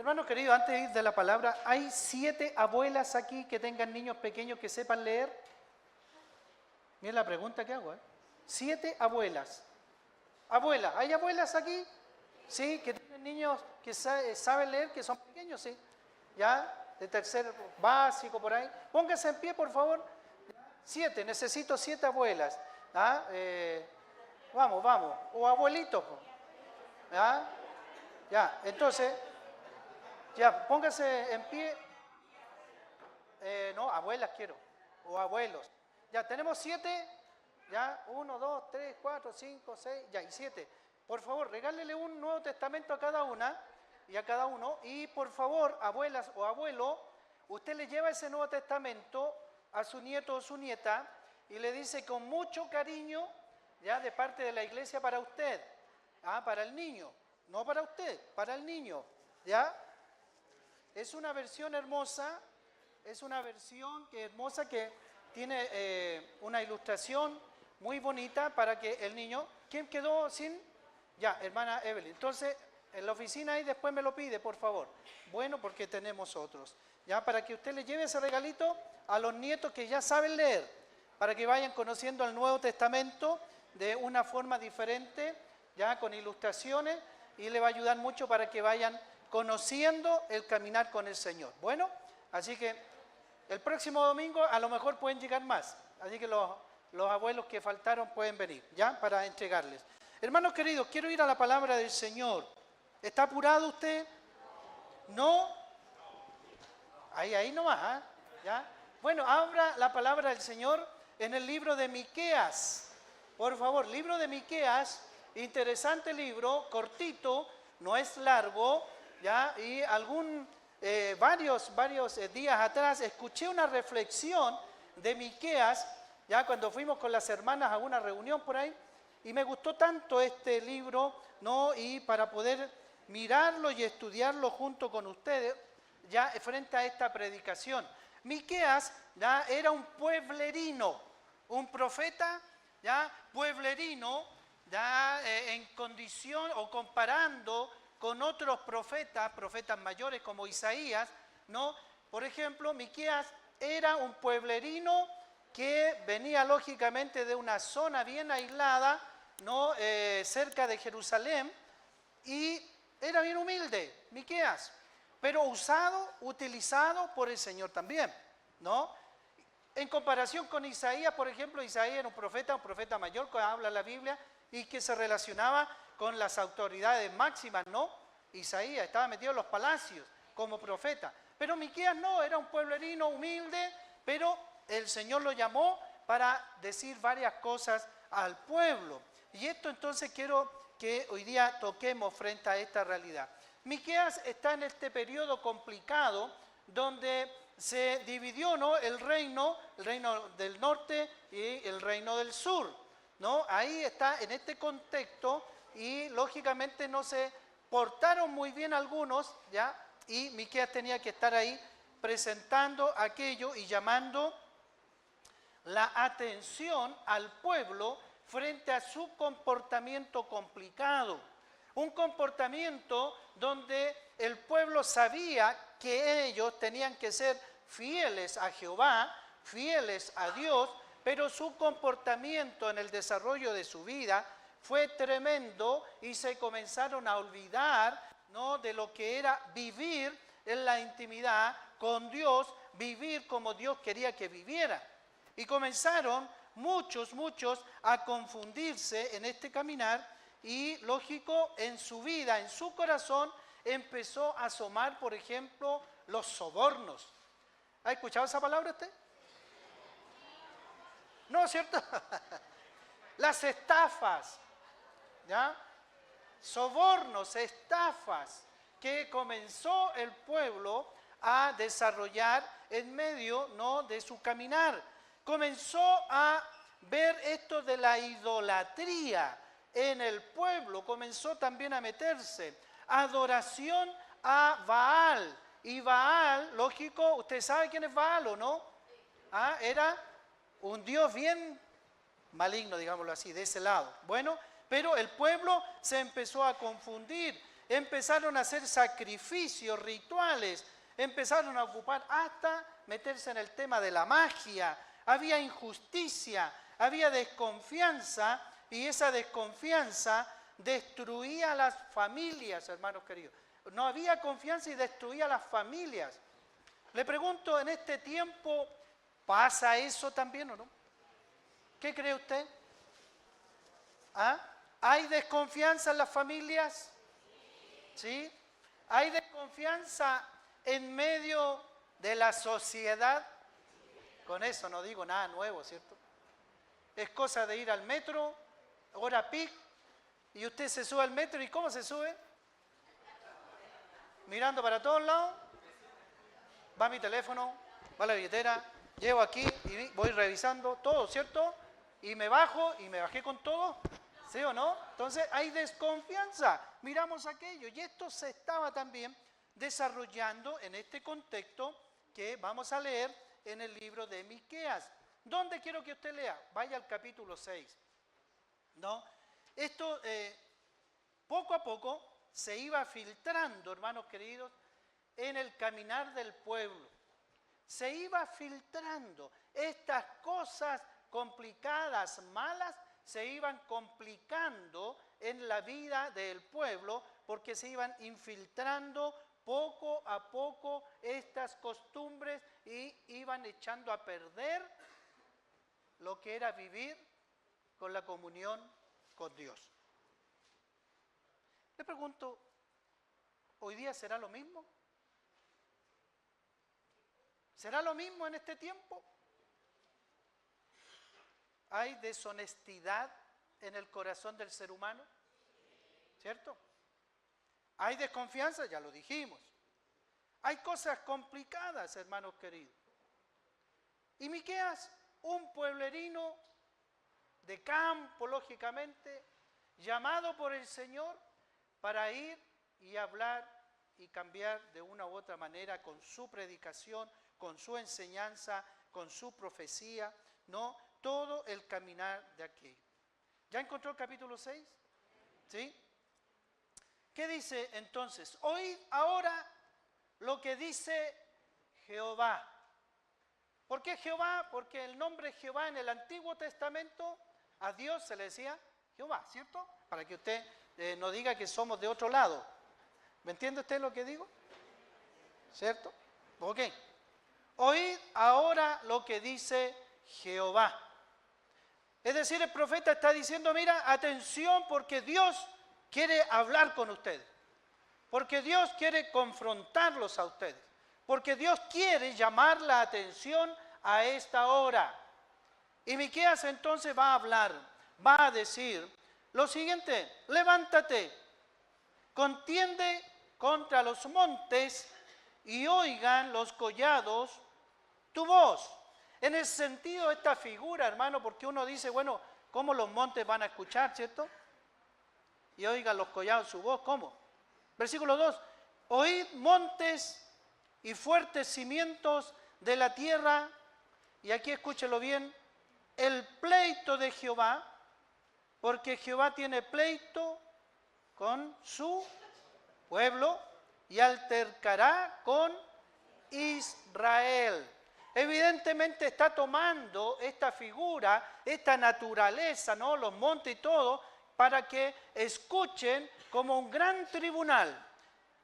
Hermano querido, antes de ir de la palabra, ¿hay 7 abuelas aquí que tengan niños pequeños que sepan leer? Miren la pregunta que hago, ¿eh? 7 abuelas. Abuelas, ¿hay abuelas aquí? Sí, que tienen niños que saben leer, que son pequeños, sí. ¿Ya? De tercer básico, por ahí. Póngase en pie, por favor. 7, necesito 7 abuelas. ¿Ah? Vamos, vamos. O abuelitos. ¿Ya? Ya, entonces, ya, póngase en pie. No, abuelas quiero. O abuelos. Ya, tenemos 7. Ya, 1, 2, 3, 4, 5, 6, ya, y 7. Por favor, regálele un Nuevo Testamento a cada una y a cada uno. Y por favor, abuelas o abuelo, usted le lleva ese Nuevo Testamento a su nieto o su nieta y le dice con mucho cariño, ya, de parte de la iglesia para usted, para el niño, no para usted, para el niño, ya. Es una versión hermosa, es una versión hermosa que tiene una ilustración muy bonita para que el niño... ¿Quién quedó sin? Ya, hermana Evelyn. Entonces, en la oficina ahí después me lo pide, por favor. Bueno, porque tenemos otros. Ya, para que usted le lleve ese regalito a los nietos que ya saben leer, para que vayan conociendo el Nuevo Testamento de una forma diferente, ya con ilustraciones, y le va a ayudar mucho para que vayan conociendo el caminar con el Señor. Bueno, así que el próximo domingo a lo mejor pueden llegar más. Así que los abuelos que faltaron pueden venir, ¿ya? Para entregarles. Hermanos queridos, quiero ir a la palabra del Señor. ¿Está apurado usted? ¿No? Ahí nomás, ¿ya? Bueno, abra la palabra del Señor en el libro de Miqueas. Por favor, libro de Miqueas, interesante libro, cortito, no es largo, ¿ya? Y varios días atrás escuché una reflexión de Miqueas, ya cuando fuimos con las hermanas a una reunión por ahí, y me gustó tanto este libro, ¿no? Y para poder mirarlo y estudiarlo junto con ustedes, ya frente a esta predicación. Miqueas, ya, era un pueblerino, un profeta, ya, pueblerino, ya, en condición o comparando con otros profetas mayores como Isaías, ¿no? Por ejemplo, Miqueas era un pueblerino que venía lógicamente de una zona bien aislada, ¿no? Cerca de Jerusalén, y era bien humilde, Miqueas, pero utilizado por el Señor también, ¿no? En comparación con Isaías, por ejemplo, Isaías era un profeta mayor que habla la Biblia y que se relacionaba con las autoridades máximas, ¿no? Isaías estaba metido en los palacios como profeta, pero Miqueas no, era un pueblerino humilde, pero el Señor lo llamó para decir varias cosas al pueblo. Y esto entonces quiero que hoy día toquemos frente a esta realidad. Miqueas está en este periodo complicado donde se dividió, ¿no? el reino del norte y el reino del sur, ¿no? Ahí está en este contexto y lógicamente no se portaron muy bien algunos, ¿ya? Y Miqueas tenía que estar ahí presentando aquello y llamando la atención al pueblo frente a su comportamiento complicado. Un comportamiento donde el pueblo sabía que ellos tenían que ser fieles a Jehová, fieles a Dios, pero su comportamiento en el desarrollo de su vida fue tremendo y se comenzaron a olvidar, ¿no? de lo que era vivir en la intimidad con Dios, vivir como Dios quería que viviera. Y comenzaron muchos a confundirse en este caminar y, lógico, en su vida, en su corazón, empezó a asomar, por ejemplo, los sobornos. ¿Ha escuchado esa palabra usted? ¿No, cierto? Las estafas, ¿ya? Sobornos, estafas, que comenzó el pueblo a desarrollar en medio, ¿no? de su caminar. Comenzó a ver esto de la idolatría en el pueblo, comenzó también a meterse. Adoración a Baal. Y Baal, lógico, usted sabe quién es Baal, ¿o no? Era un dios bien maligno, digámoslo así, de ese lado. Bueno, pero el pueblo se empezó a confundir. empezaron a hacer sacrificios, rituales, empezaron a ocupar hasta meterse en el tema de la magia. Había injusticia, había desconfianza, y esa desconfianza destruía las familias, hermanos queridos. No había confianza y destruía las familias. Le pregunto, ¿en este tiempo pasa eso también o no? ¿Qué cree usted? ¿Ah? ¿Hay desconfianza en las familias? ¿Sí? ¿Hay desconfianza en medio de la sociedad? Con eso no digo nada nuevo, ¿cierto? Es cosa de ir al metro, hora pic, y usted se sube al metro, ¿y cómo se sube? Mirando para todos lados. Va mi teléfono, va la billetera, llevo aquí y voy revisando todo, ¿cierto? Y me bajo y me bajé con todo, ¿sí o no? Entonces hay desconfianza, miramos aquello. Y esto se estaba también desarrollando en este contexto que vamos a leer en el libro de Miqueas. ¿Dónde quiero que usted lea? Vaya al capítulo 6. ¿No? Esto poco a poco se iba filtrando, hermanos queridos, en el caminar del pueblo. Se iba filtrando. Estas cosas complicadas, malas, se iban complicando en la vida del pueblo porque se iban infiltrando poco a poco estas costumbres y iban echando a perder lo que era vivir con la comunión con Dios. Le pregunto, ¿hoy día será lo mismo? ¿Será lo mismo en este tiempo? ¿Hay deshonestidad en el corazón del ser humano? ¿Cierto? ¿Hay desconfianza? Ya lo dijimos. Hay cosas complicadas, hermanos queridos. Y Miqueas, un pueblerino de campo, lógicamente, llamado por el Señor para ir y hablar y cambiar de una u otra manera con su predicación, con su enseñanza, con su profecía, ¿no? Todo el caminar de aquello. ¿Ya encontró el capítulo 6? ¿Sí? ¿Qué dice entonces? Oíd ahora lo que dice Jehová. ¿Por qué Jehová? Porque el nombre Jehová en el Antiguo Testamento a Dios se le decía Jehová, ¿cierto? Para que usted no diga que somos de otro lado. ¿Me entiende usted lo que digo? ¿Cierto? Ok. Oíd ahora lo que dice Jehová. Es decir, el profeta está diciendo, mira, atención porque Dios quiere hablar con ustedes. Porque Dios quiere confrontarlos a ustedes. Porque Dios quiere llamar la atención a esta hora. Y Miqueas entonces va a hablar, va a decir lo siguiente: levántate, contiende contra los montes y oigan los collados tu voz. En el sentido de esta figura, hermano, porque uno dice, bueno, ¿cómo los montes van a escuchar, cierto? Y oigan los collados su voz, ¿cómo? Versículo 2, oíd montes y fuertes cimientos de la tierra, y aquí escúchelo bien, el pleito de Jehová, porque Jehová tiene pleito con su pueblo y altercará con Israel. Evidentemente está tomando esta figura, esta naturaleza, ¿no? Los montes y todo, para que escuchen como un gran tribunal.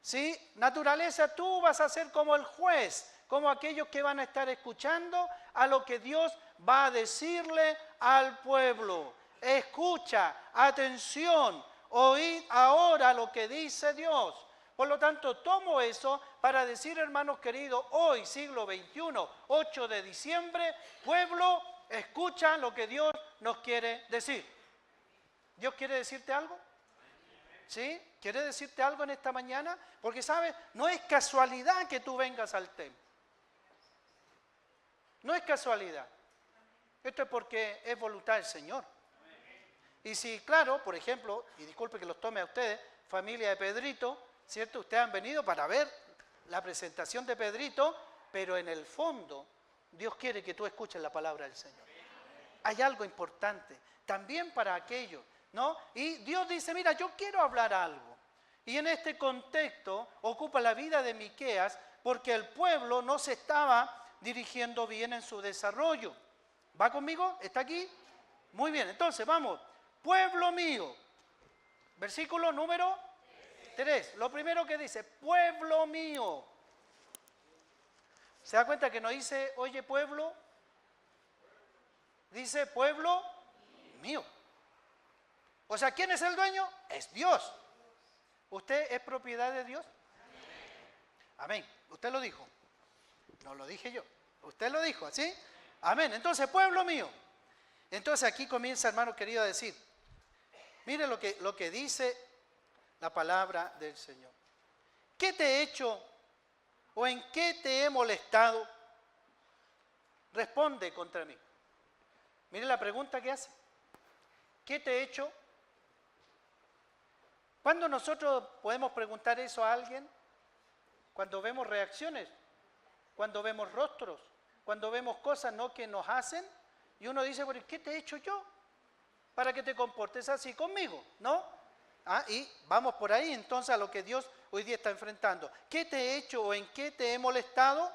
¿Sí? Naturaleza, tú vas a ser como el juez, como aquellos que van a estar escuchando a lo que Dios va a decirle al pueblo. Escucha, atención, oíd ahora lo que dice Dios. Por lo tanto, tomo eso para decir, hermanos queridos, hoy, siglo XXI, 8 de diciembre, pueblo, escucha lo que Dios nos quiere decir. ¿Dios quiere decirte algo? ¿Sí? ¿Quiere decirte algo en esta mañana? Porque, ¿sabes? No es casualidad que tú vengas al templo. No es casualidad. Esto es porque es voluntad del Señor. Y si, claro, por ejemplo, y disculpe que los tome a ustedes, familia de Pedrito, ¿cierto? Ustedes han venido para ver la presentación de Pedrito, pero en el fondo Dios quiere que tú escuches la palabra del Señor. Hay algo importante, también para aquellos, ¿no? Y Dios dice, mira, yo quiero hablar algo. Y en este contexto ocupa la vida de Miqueas porque el pueblo no se estaba dirigiendo bien en su desarrollo. ¿Va conmigo? ¿Está aquí? Muy bien, entonces vamos. Pueblo mío. Versículo número 3. Lo primero que dice, pueblo mío. ¿Se da cuenta que no dice, oye pueblo? Dice, pueblo mío. O sea, ¿quién es el dueño? Es Dios. ¿Usted es propiedad de Dios? Amén. Usted lo dijo. No lo dije yo. Usted lo dijo, ¿sí? Amén. Entonces, pueblo mío. Entonces aquí comienza, hermano querido, a decir, mire lo que dice la palabra del Señor. ¿Qué te he hecho o en qué te he molestado? Responde contra mí. Mire la pregunta que hace. ¿Qué te he hecho? ¿Cuándo nosotros podemos preguntar eso a alguien? Cuando vemos reacciones, cuando vemos rostros, cuando vemos cosas ¿no? que nos hacen y uno dice, bueno, ¿qué te he hecho yo para que te comportes así conmigo? ¿No? Y vamos por ahí entonces a lo que Dios hoy día está enfrentando. ¿Qué te he hecho o en qué te he molestado?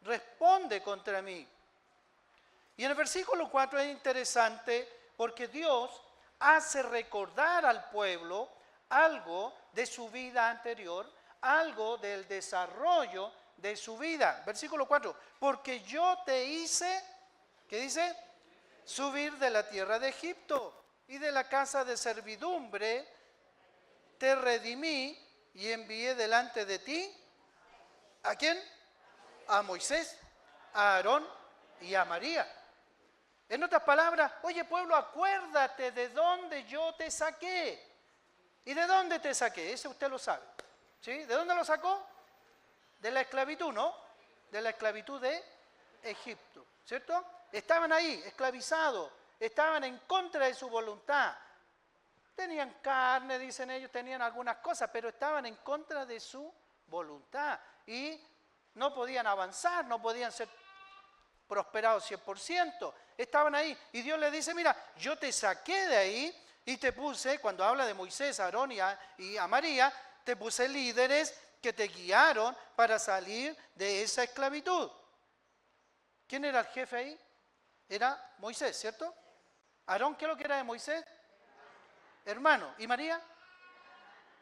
Responde contra mí. Y en el versículo 4 es interesante porque Dios hace recordar al pueblo algo de su vida anterior, algo del desarrollo de su vida. Versículo 4, porque yo te hice, ¿qué dice? Subir de la tierra de Egipto y de la casa de servidumbre, te redimí y envié delante de ti, ¿a quién? A Moisés, a Aarón y a María. En otras palabras, oye pueblo, acuérdate de dónde yo te saqué. ¿Y de dónde te saqué? Ese usted lo sabe. ¿Sí? ¿De dónde lo sacó? De la esclavitud, ¿no? De la esclavitud de Egipto, ¿cierto? Estaban ahí, esclavizados, estaban en contra de su voluntad. Tenían carne, dicen ellos, tenían algunas cosas, pero estaban en contra de su voluntad. Y no podían avanzar, no podían ser prosperados 100%. Estaban ahí. Y Dios les dice, mira, yo te saqué de ahí y te puse, cuando habla de Moisés, Aarón y a María, te puse líderes que te guiaron para salir de esa esclavitud. ¿Quién era el jefe ahí? Era Moisés, ¿cierto? Aarón, ¿qué es lo que era de Moisés? Hermano. ¿Y María?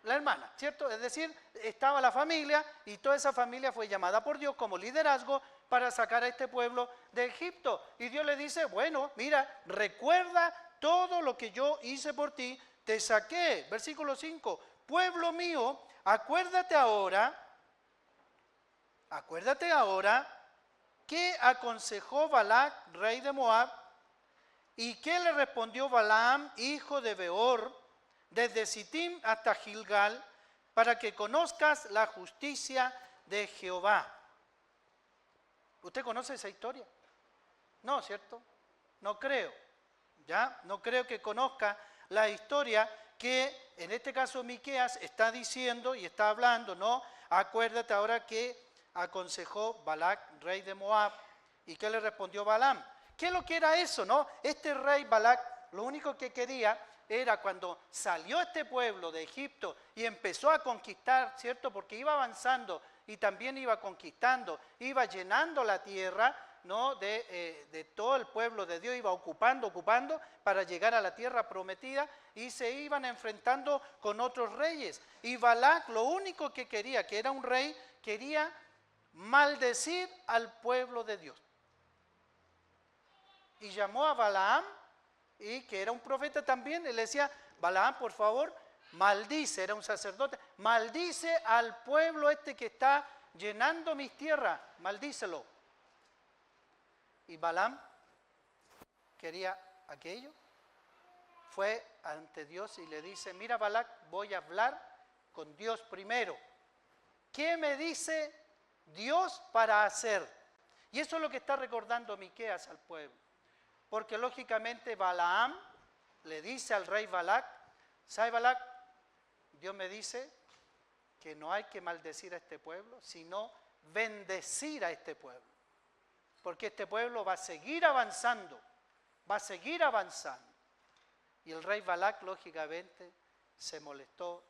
La hermana, ¿cierto? Es decir, estaba la familia y toda esa familia fue llamada por Dios como liderazgo para sacar a este pueblo de Egipto. Y Dios le dice, bueno, mira, recuerda todo lo que yo hice por ti, te saqué. Versículo 5, pueblo mío, acuérdate ahora qué aconsejó Balac, rey de Moab, y qué le respondió Balaam, hijo de Beor, desde Sittim hasta Gilgal, para que conozcas la justicia de Jehová. ¿Usted conoce esa historia? No, ¿cierto? No creo. ¿Ya? No creo que conozca la historia que en este caso Miqueas está diciendo y está hablando, ¿no? Acuérdate ahora que aconsejó Balac, rey de Moab, y qué le respondió Balaam. ¿Qué es lo que era eso, no? Este rey Balac lo único que quería era cuando salió este pueblo de Egipto y empezó a conquistar, ¿cierto? Porque iba avanzando y también iba conquistando, iba llenando la tierra, ¿no? de todo el pueblo de Dios, iba ocupando para llegar a la tierra prometida y se iban enfrentando con otros reyes. Y Balac lo único que quería, que era un rey, quería maldecir al pueblo de Dios. Y llamó a Balaam, y que era un profeta también, y le decía, Balaam, por favor, maldice, era un sacerdote, maldice al pueblo este que está llenando mis tierras, maldícelo. Y Balaam quería aquello, fue ante Dios y le dice, mira Balac, voy a hablar con Dios primero. ¿Qué me dice Dios para hacer? Y eso es lo que está recordando Miqueas al pueblo. Porque lógicamente Balaam le dice al rey Balac, ¿sabe Balac? Dios me dice que no hay que maldecir a este pueblo, sino bendecir a este pueblo. Porque este pueblo va a seguir avanzando, va a seguir avanzando. Y el rey Balac lógicamente se molestó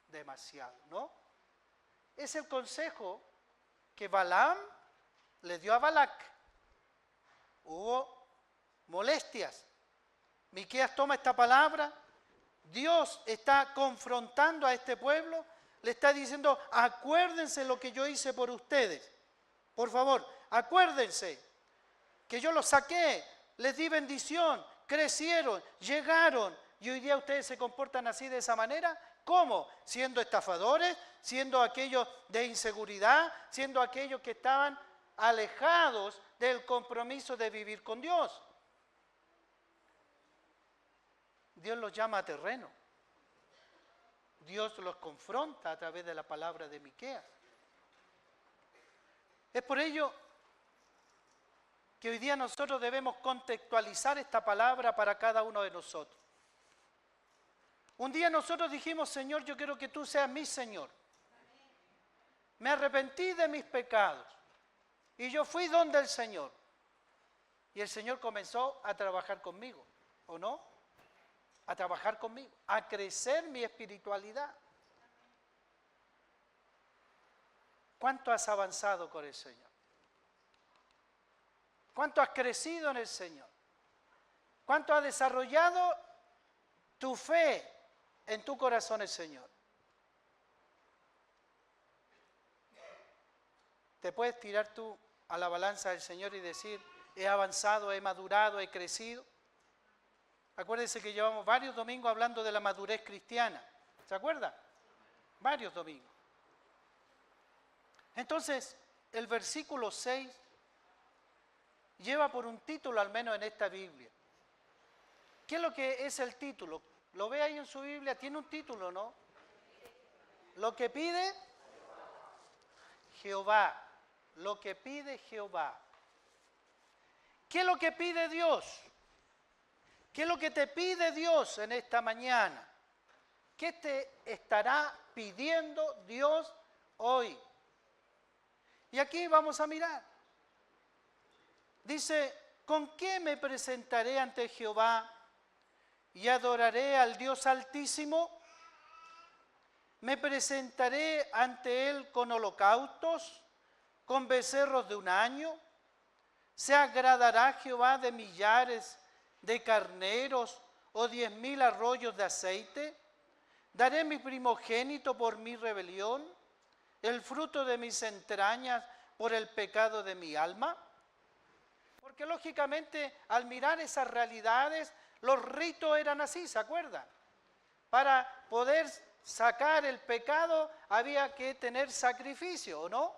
demasiado, ¿no? Es el consejo que Balaam le dio a Balac. Hubo molestias. Miqueas toma esta palabra. Dios está confrontando a este pueblo. Le está diciendo, acuérdense lo que yo hice por ustedes. Por favor, acuérdense que yo los saqué, les di bendición, crecieron, llegaron. Y hoy día ustedes se comportan así de esa manera. ¿Cómo? Siendo estafadores, siendo aquellos de inseguridad, siendo aquellos que estaban alejados del compromiso de vivir con Dios. Dios los llama a terreno. Dios los confronta a través de la palabra de Miqueas. Es por ello que hoy día nosotros debemos contextualizar esta palabra para cada uno de nosotros. Un día nosotros dijimos, Señor, yo quiero que tú seas mi Señor. Me arrepentí de mis pecados y yo fui donde el Señor. Y el Señor comenzó a trabajar conmigo, ¿o no? A trabajar conmigo, a crecer mi espiritualidad. ¿Cuánto has avanzado con el Señor? ¿Cuánto has crecido en el Señor? ¿Cuánto has desarrollado tu fe en tu corazón el Señor? ¿Te puedes tirar tú a la balanza del Señor y decir, he avanzado, he madurado, he crecido? Acuérdense que llevamos varios domingos hablando de la madurez cristiana. ¿Se acuerdan? Varios domingos. Entonces, el versículo 6 lleva por un título, al menos en esta Biblia. ¿Qué es lo que es el título? ¿Lo ve ahí en su Biblia? Tiene un título, ¿no? Lo que pide Jehová. Lo que pide Jehová. ¿Qué es lo que pide Dios? ¿Qué es lo que te pide Dios en esta mañana? ¿Qué te estará pidiendo Dios hoy? Y aquí vamos a mirar. Dice, ¿con qué me presentaré ante Jehová y adoraré al Dios Altísimo? ¿Me presentaré ante Él con holocaustos, con becerros de un año? ¿Se agradará Jehová de millares de carneros o 10,000 arroyos de aceite? ¿Daré mi primogénito por mi rebelión, el fruto de mis entrañas por el pecado de mi alma? Porque lógicamente al mirar esas realidades, los ritos eran así, ¿se acuerdan? Para poder sacar el pecado había que tener sacrificio, ¿o no?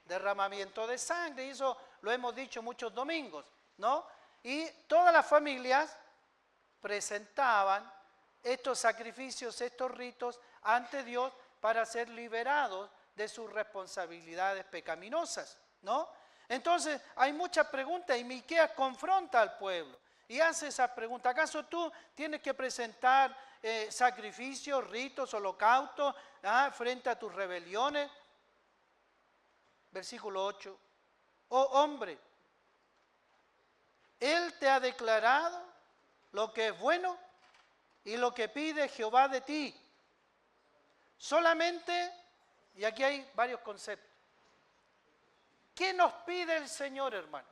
Derramamiento de sangre, y eso lo hemos dicho muchos domingos, ¿no? Y todas las familias presentaban estos sacrificios, estos ritos ante Dios para ser liberados de sus responsabilidades pecaminosas, ¿no? Entonces hay muchas preguntas y Miqueas confronta al pueblo y hace esas preguntas. ¿Acaso tú tienes que presentar sacrificios, ritos, holocaustos frente a tus rebeliones? Versículo 8. Oh hombre, Él te ha declarado lo que es bueno y lo que pide Jehová de ti. Solamente, y aquí hay varios conceptos. ¿Qué nos pide el Señor, hermano?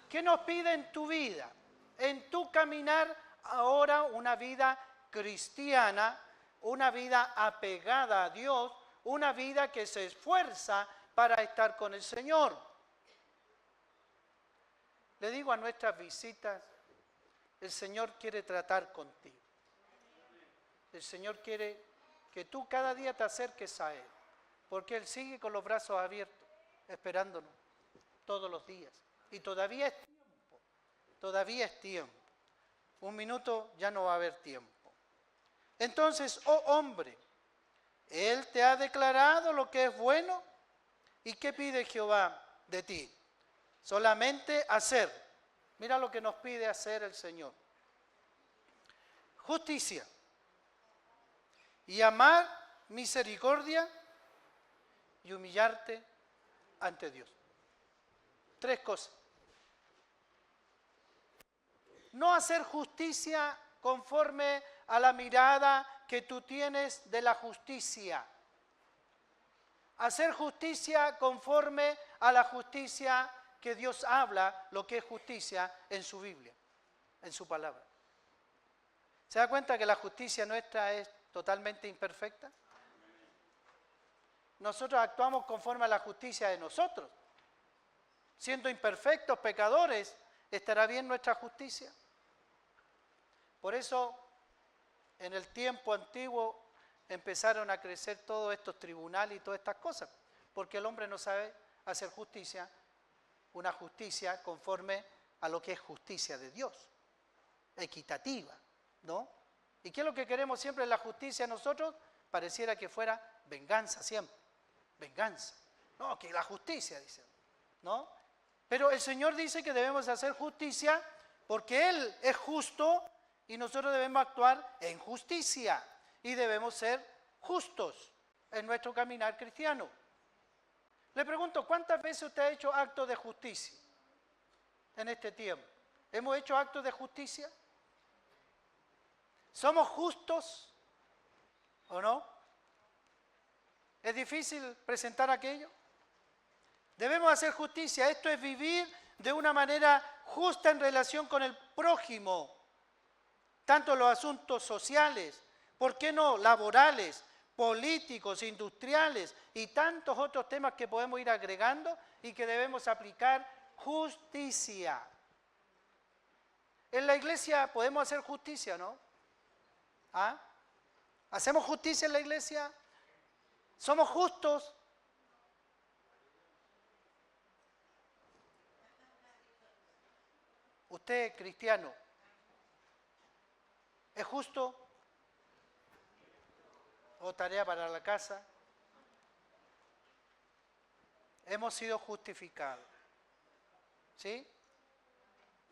¿Qué nos pide en tu vida? En tu caminar ahora una vida cristiana, una vida apegada a Dios, una vida que se esfuerza para estar con el Señor. Le digo a nuestras visitas, el Señor quiere tratar contigo. El Señor quiere que tú cada día te acerques a Él, porque Él sigue con los brazos abiertos, esperándonos todos los días. Y todavía es tiempo, todavía es tiempo. Un minuto ya no va a haber tiempo. Entonces, oh hombre, Él te ha declarado lo que es bueno. ¿Y qué pide Jehová de ti? Solamente hacer. Mira lo que nos pide hacer el Señor. Justicia. Y amar misericordia y humillarte ante Dios. 3 cosas. No hacer justicia conforme a la mirada que tú tienes de la justicia. Hacer justicia conforme a la justicia que Dios habla, lo que es justicia en su Biblia, en su palabra. ¿Se da cuenta que la justicia nuestra es totalmente imperfecta? Nosotros actuamos conforme a la justicia de nosotros. Siendo imperfectos, pecadores, ¿estará bien nuestra justicia? Por eso, en el tiempo antiguo empezaron a crecer todos estos tribunales y todas estas cosas, porque el hombre no sabe hacer justicia, una justicia conforme a lo que es justicia de Dios, equitativa, ¿no? ¿Y qué es lo que queremos siempre en la justicia nosotros? Pareciera que fuera venganza siempre, venganza. No, que la justicia, dice, ¿no? Pero el Señor dice que debemos hacer justicia porque Él es justo y nosotros debemos actuar en justicia y debemos ser justos en nuestro caminar cristiano. Le pregunto, ¿cuántas veces usted ha hecho actos de justicia en este tiempo? ¿Hemos hecho actos de justicia? ¿Somos justos o no? ¿Es difícil presentar aquello? Debemos hacer justicia. Esto es vivir de una manera justa en relación con el prójimo, tanto en los asuntos sociales, ¿por qué no? Laborales, políticos, industriales y tantos otros temas que podemos ir agregando y que debemos aplicar justicia. En la iglesia podemos hacer justicia, ¿no? ¿Ah? ¿Hacemos justicia en la iglesia? ¿Somos justos? Usted, cristiano, ¿es justo? ¿O tarea para la casa? Hemos sido justificados. ¿Sí?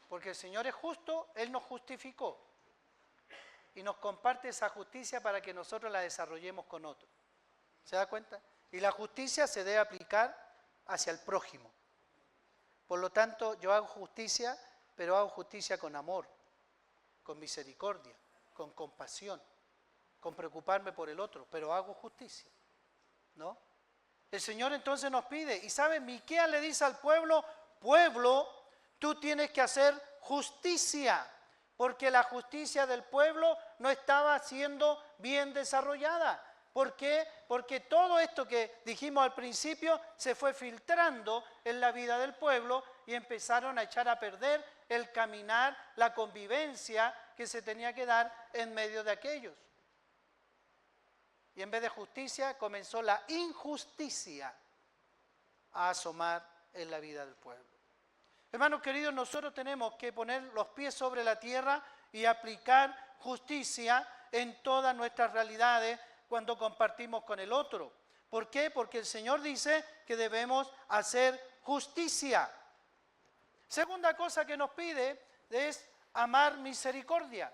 Porque el Señor es justo, Él nos justificó. Y nos comparte esa justicia para que nosotros la desarrollemos con otros. ¿Se da cuenta? Y la justicia se debe aplicar hacia el prójimo. Por lo tanto, yo hago justicia, pero hago justicia con amor, con misericordia, con compasión, con preocuparme por el otro, pero hago justicia, ¿no? El Señor entonces nos pide, y ¿sabe? Miqueas le dice al pueblo, pueblo, tú tienes que hacer justicia, porque la justicia del pueblo no estaba siendo bien desarrollada. ¿Por qué? Porque todo esto que dijimos al principio se fue filtrando en la vida del pueblo y empezaron a echar a perder el caminar, la convivencia que se tenía que dar en medio de aquellos. Y en vez de justicia comenzó la injusticia a asomar en la vida del pueblo. Hermanos queridos, nosotros tenemos que poner los pies sobre la tierra y aplicar justicia en todas nuestras realidades cuando compartimos con el otro. ¿Por qué? Porque el Señor dice que debemos hacer justicia. Segunda cosa que nos pide es amar misericordia.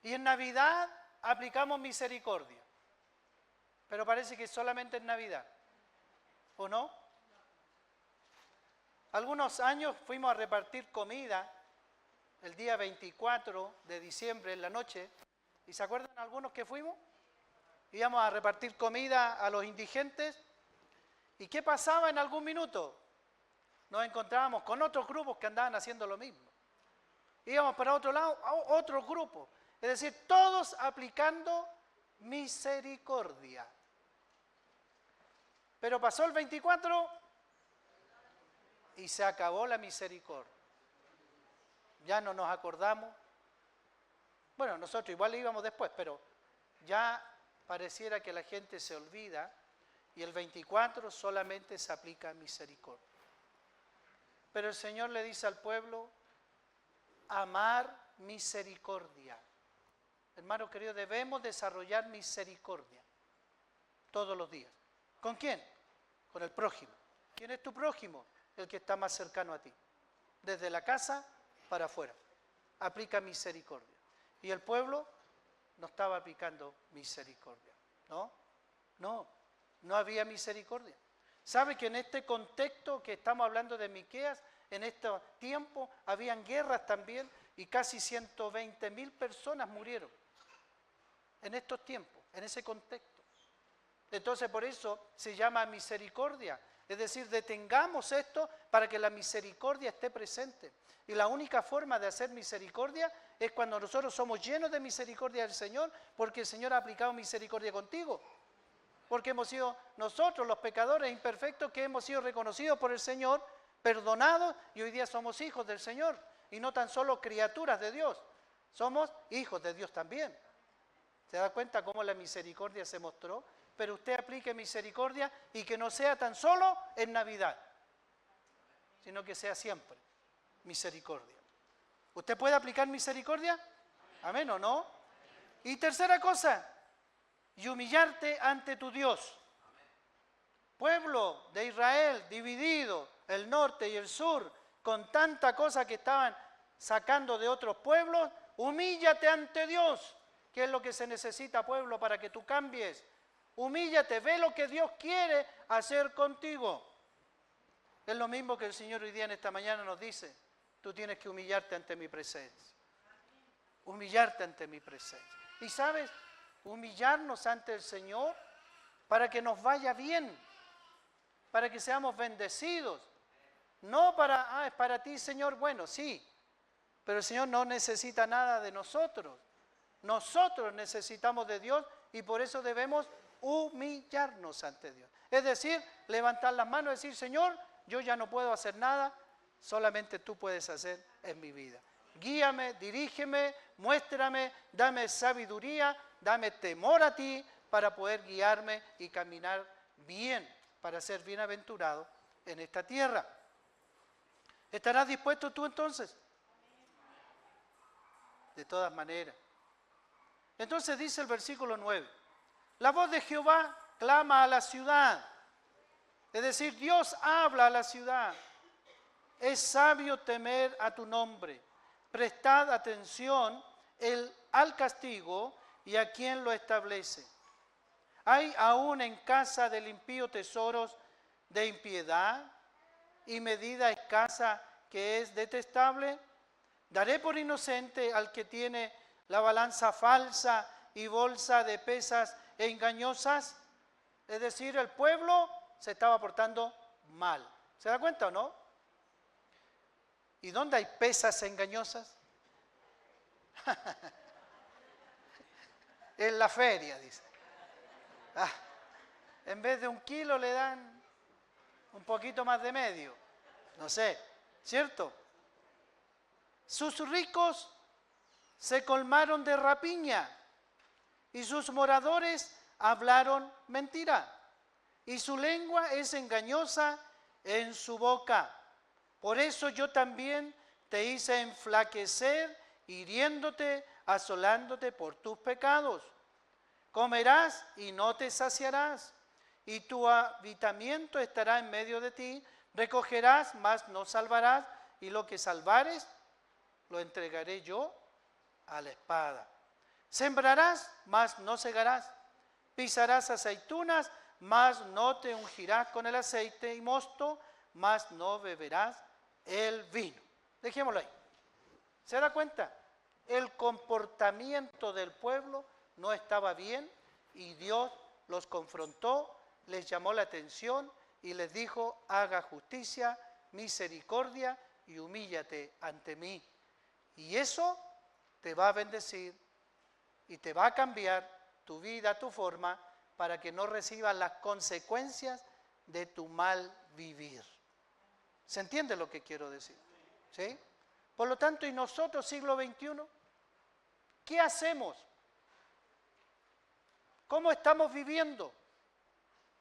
Y en Navidad aplicamos misericordia. Pero parece que solamente en Navidad. ¿O no? Algunos años fuimos a repartir comida el día 24 de diciembre en la noche. ¿Y se acuerdan algunos que fuimos? Íbamos a repartir comida a los indigentes. ¿Y qué pasaba en algún minuto? Nos encontrábamos con otros grupos que andaban haciendo lo mismo. Íbamos para otro lado, a otro grupo. Es decir, todos aplicando misericordia. Pero pasó el 24 y se acabó la misericordia. Ya no nos acordamos. Bueno, nosotros igual íbamos después, pero ya pareciera que la gente se olvida y el 24 solamente se aplica misericordia. Pero el Señor le dice al pueblo, amar misericordia. Hermanos queridos, debemos desarrollar misericordia todos los días. ¿Con quién? Con el prójimo. ¿Quién es tu prójimo? El que está más cercano a ti. Desde la casa para afuera. Aplica misericordia. Y el pueblo no estaba aplicando misericordia. No había misericordia. ¿Sabe que en este contexto que estamos hablando de Miqueas, en este tiempo, habían guerras también y casi 120.000 personas murieron en estos tiempos, en ese contexto. Entonces por eso se llama misericordia, es decir, detengamos esto para que la misericordia esté presente. Y la única forma de hacer misericordia es cuando nosotros somos llenos de misericordia del Señor, porque el Señor ha aplicado misericordia contigo. Porque hemos sido nosotros los pecadores imperfectos que hemos sido reconocidos por el Señor, perdonados, y hoy día somos hijos del Señor. Y no tan solo criaturas de Dios, somos hijos de Dios también. ¿Se da cuenta cómo la misericordia se mostró? Pero usted aplique misericordia y que no sea tan solo en Navidad, sino que sea siempre misericordia. ¿Usted puede aplicar misericordia? ¿Amén o no? Y tercera cosa, y humillarte ante tu Dios. Pueblo de Israel dividido, el norte y el sur, con tanta cosa que estaban sacando de otros pueblos, humíllate ante Dios. ¿Qué es lo que se necesita, pueblo, para que tú cambies? Humíllate, ve lo que Dios quiere hacer contigo. Es lo mismo que el Señor hoy día en esta mañana nos dice. Tú tienes que humillarte ante mi presencia. Humillarte ante mi presencia. Y sabes, humillarnos ante el Señor para que nos vaya bien, para que seamos bendecidos. No para, es para ti, Señor, bueno, sí, pero el Señor no necesita nada de nosotros. Nosotros necesitamos de Dios y por eso debemos humillarnos ante Dios. Es decir, levantar las manos y decir, Señor, yo ya no puedo hacer nada, solamente tú puedes hacer en mi vida. Guíame, dirígeme, muéstrame, dame sabiduría, dame temor a ti para poder guiarme y caminar bien, para ser bienaventurado en esta tierra. ¿Estarás dispuesto tú entonces? De todas maneras. Entonces dice el versículo 9, la voz de Jehová clama a la ciudad, es decir, Dios habla a la ciudad. Es sabio temer a tu nombre, prestad atención al castigo y a quien lo establece. ¿Hay aún en casa del impío tesoros de impiedad y medida escasa que es detestable? ¿Daré por inocente al que tiene la balanza falsa y bolsa de pesas engañosas? Es decir, el pueblo se estaba portando mal. ¿Se da cuenta o no? ¿Y dónde hay pesas engañosas? En la feria, dice. En vez de 1 kilo le dan un poquito más de medio. No sé, ¿cierto? Sus ricos se colmaron de rapiña y sus moradores hablaron mentira. Y su lengua es engañosa en su boca. Por eso yo también te hice enflaquecer, hiriéndote, asolándote por tus pecados. Comerás y no te saciarás, y tu habitamiento estará en medio de ti. Recogerás, mas no salvarás, y lo que salvares lo entregaré yo a la espada. Sembrarás, mas no segarás. Pisarás aceitunas, mas no te ungirás con el aceite, y mosto, mas no beberás el vino. Dejémoslo ahí. ¿Se da cuenta? El comportamiento del pueblo no estaba bien y Dios los confrontó, les llamó la atención y les dijo, haga justicia, misericordia y humíllate ante mí. Y eso te va a bendecir y te va a cambiar tu vida, tu forma, para que no recibas las consecuencias de tu mal vivir. ¿Se entiende lo que quiero decir? ¿Sí? Por lo tanto, ¿y nosotros, siglo XXI? ¿Qué hacemos? ¿Cómo estamos viviendo?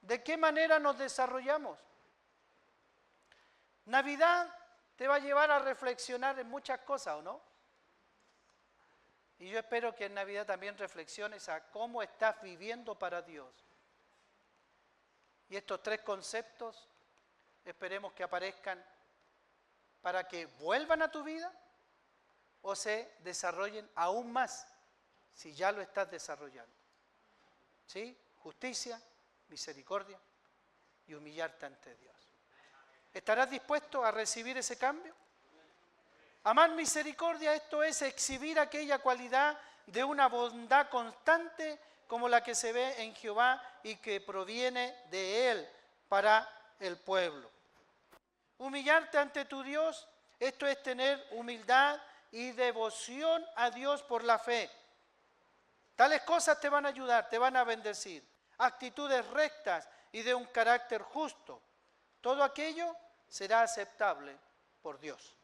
¿De qué manera nos desarrollamos? Navidad te va a llevar a reflexionar en muchas cosas, ¿o no? Y yo espero que en Navidad también reflexiones a cómo estás viviendo para Dios. Y estos 3 conceptos esperemos que aparezcan para que vuelvan a tu vida o se desarrollen aún más si ya lo estás desarrollando. ¿Sí? Justicia, misericordia y humillarte ante Dios. ¿Estarás dispuesto a recibir ese cambio? Amar misericordia, esto es exhibir aquella cualidad de una bondad constante como la que se ve en Jehová y que proviene de Él para el pueblo. Humillarte ante tu Dios, esto es tener humildad y devoción a Dios por la fe. Tales cosas te van a ayudar, te van a bendecir. Actitudes rectas y de un carácter justo. Todo aquello será aceptable por Dios.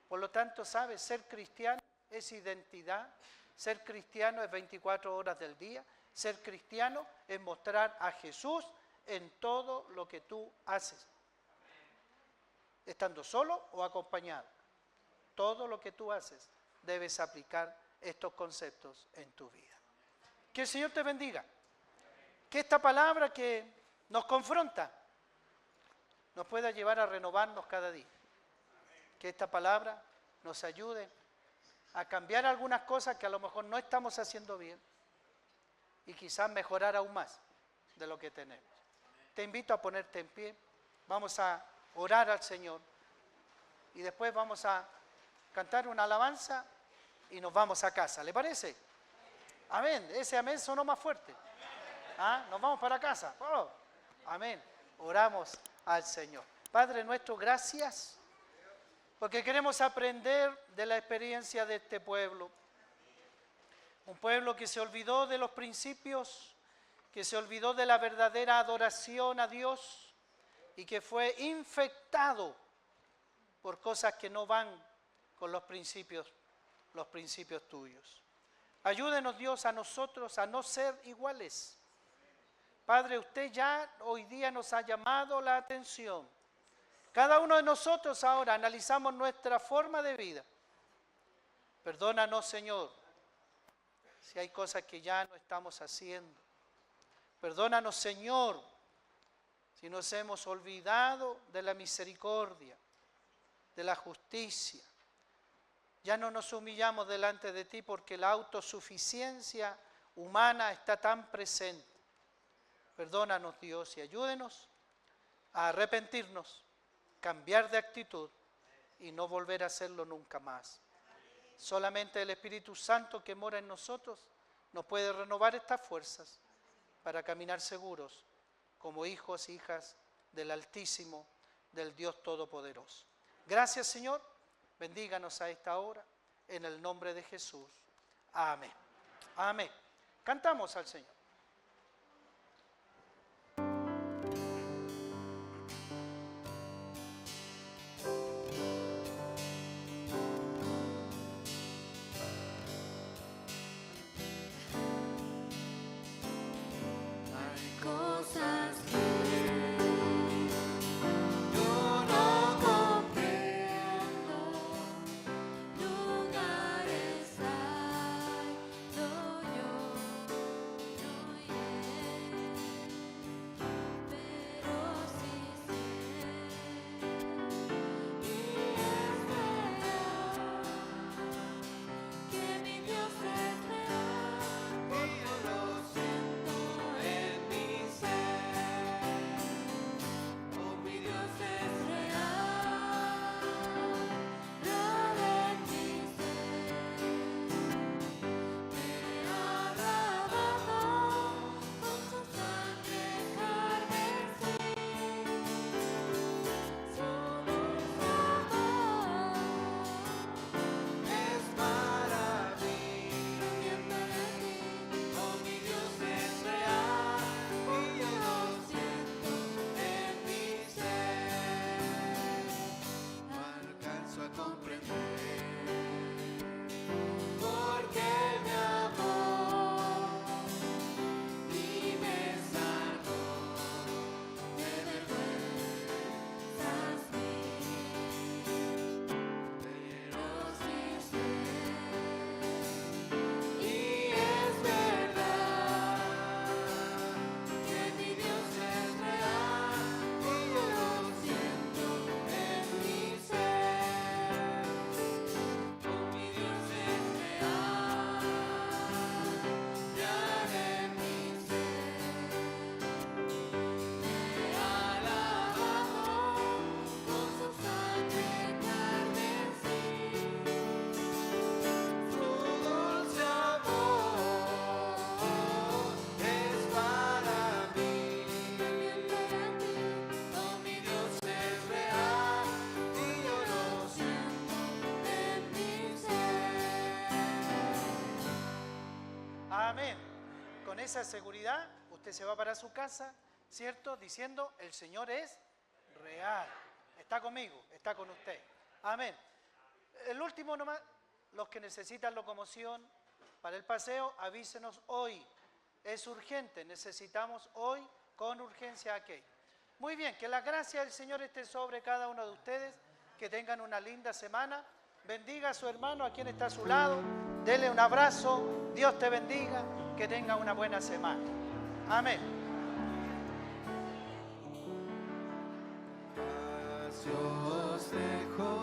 Por lo tanto, ¿sabes? Ser cristiano es identidad. Ser cristiano es 24 horas del día. Ser cristiano es mostrar a Jesús en todo lo que tú haces. Estando solo o acompañado. Todo lo que tú haces debes aplicar estos conceptos en tu vida. Que el Señor te bendiga. Que esta palabra que nos confronta nos pueda llevar a renovarnos cada día. Que esta palabra nos ayude a cambiar algunas cosas que a lo mejor no estamos haciendo bien y quizás mejorar aún más de lo que tenemos. Te invito a ponerte en pie. Vamos a orar al Señor y después vamos a cantar una alabanza y nos vamos a casa. ¿Le parece? Amén. Ese amén sonó más fuerte. ¿Ah? Nos vamos para casa. Oh. Amén. Oramos al Señor. Padre nuestro, gracias, porque queremos aprender de la experiencia de este pueblo. Un pueblo que se olvidó de los principios, que se olvidó de la verdadera adoración a Dios y que fue infectado por cosas que no van con los principios tuyos. Ayúdenos, Dios, a nosotros a no ser iguales. Padre, usted ya hoy día nos ha llamado la atención. Cada uno de nosotros ahora analizamos nuestra forma de vida. Perdónanos, Señor, si hay cosas que ya no estamos haciendo. Perdónanos, Señor, si nos hemos olvidado de la misericordia, de la justicia. Ya no nos humillamos delante de ti porque la autosuficiencia humana está tan presente. Perdónanos, Dios, y ayúdenos a arrepentirnos, cambiar de actitud y no volver a hacerlo nunca más. Solamente el Espíritu Santo que mora en nosotros nos puede renovar estas fuerzas para caminar seguros como hijos e hijas del Altísimo, del Dios Todopoderoso. Gracias, Señor. Bendíganos a esta hora, en el nombre de Jesús. Amén. Amén. Cantamos al Señor. esa seguridad, usted se va para su casa, ¿cierto? Diciendo, el Señor es real. Está conmigo, está con usted. Amén. El último nomás, los que necesitan locomoción para el paseo, avísenos hoy. Es urgente, necesitamos hoy con urgencia aquello. Muy bien, que la gracia del Señor esté sobre cada uno de ustedes, que tengan una linda semana. Bendiga a su hermano, a quien está a su lado, dele un abrazo, Dios te bendiga, que tenga una buena semana. Amén. Dios dejó